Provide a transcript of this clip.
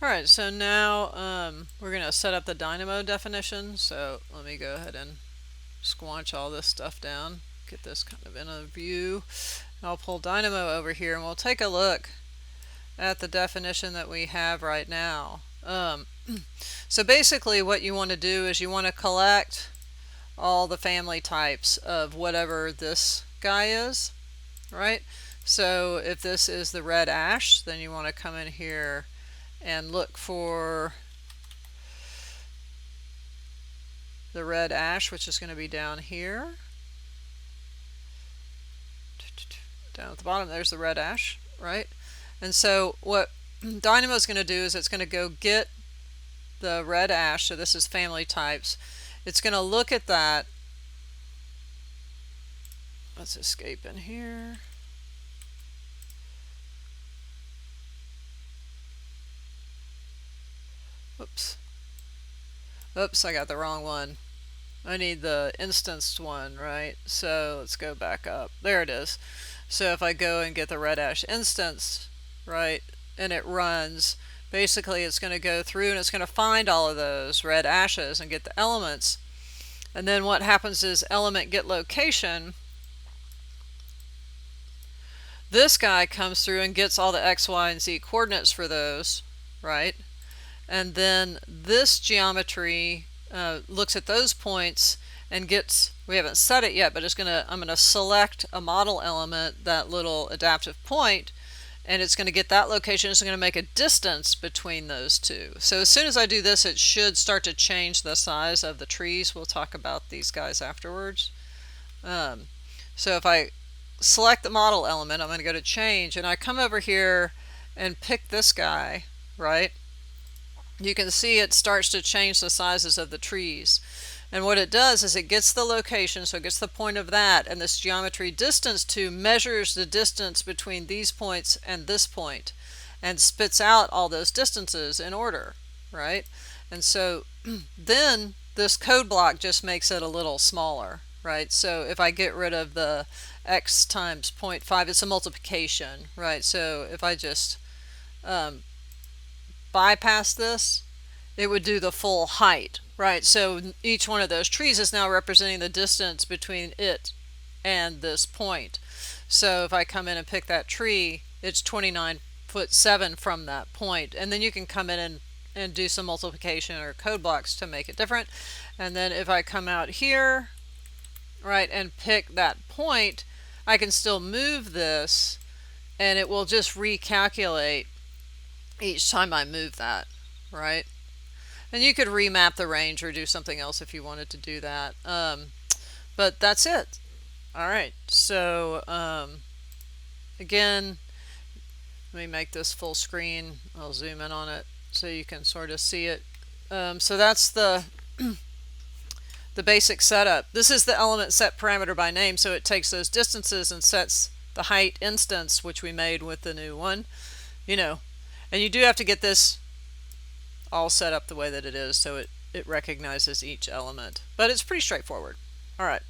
Alright, so now we're going to set up the Dynamo definition. So let me go ahead and squanch all this stuff down, get this kind of in a view. I'll pull Dynamo over here and we'll take a look at the definition that we have right now. So basically what you want to do is you want to collect all the family types of whatever this guy is, right? So if this is the red ash, then you want to come in here and look for the red ash, which is going to be down here. Down at the bottom, there's the red ash, right? And so what Dynamo is going to do is it's going to go get the red ash, so this is family types. It's going to look at that. Let's escape in here. Oops. Oops, I got the wrong one. I need the instanced one, right? So let's go back up. There it is. So if I go and get the red ash instance, right, and it runs, basically it's going to go through and it's going to find all of those red ashes and get the elements. And then what happens is element get location. This guy comes through and gets all the x, y, and z coordinates for those, right? And then this geometry looks at those points and gets, we haven't set it yet, but I'm going to select a model element, that little adaptive point, and it's going to get that location. It's going to make a distance between those two. So as soon as I do this, it should start to change the size of the trees. We'll talk about these guys afterwards. So if I select the model element, I'm going to go to change, and I come over here and pick this guy, right? You can see it starts to change the sizes of the trees. And what it does is it gets the location, so it gets the point of that, and this geometry distance to measures the distance between these points and this point, and spits out all those distances in order, right? And so then this code block just makes it a little smaller, right? So if I get rid of the x times 0.5, it's a multiplication, right? So if I just bypass this, it would do the full height, right? So each one of those trees is now representing the distance between it and this point. So if I come in and pick that tree, it's 29'7" from that point. And then you can come in and do some multiplication or code blocks to make it different. And then if I come out here, right, and pick that point, I can still move this and it will just recalculate each time I move that, right? And you could remap the range or do something else if you wanted to do that. But that's it. All right, so again, let me make this full screen. I'll zoom in on it so you can sort of see it. So that's the basic setup. This is the element set parameter by name, so it takes those distances and sets the height instance, which we made with the new one, and you do have to get this all set up the way that it is so it recognizes each element. But it's pretty straightforward. All right.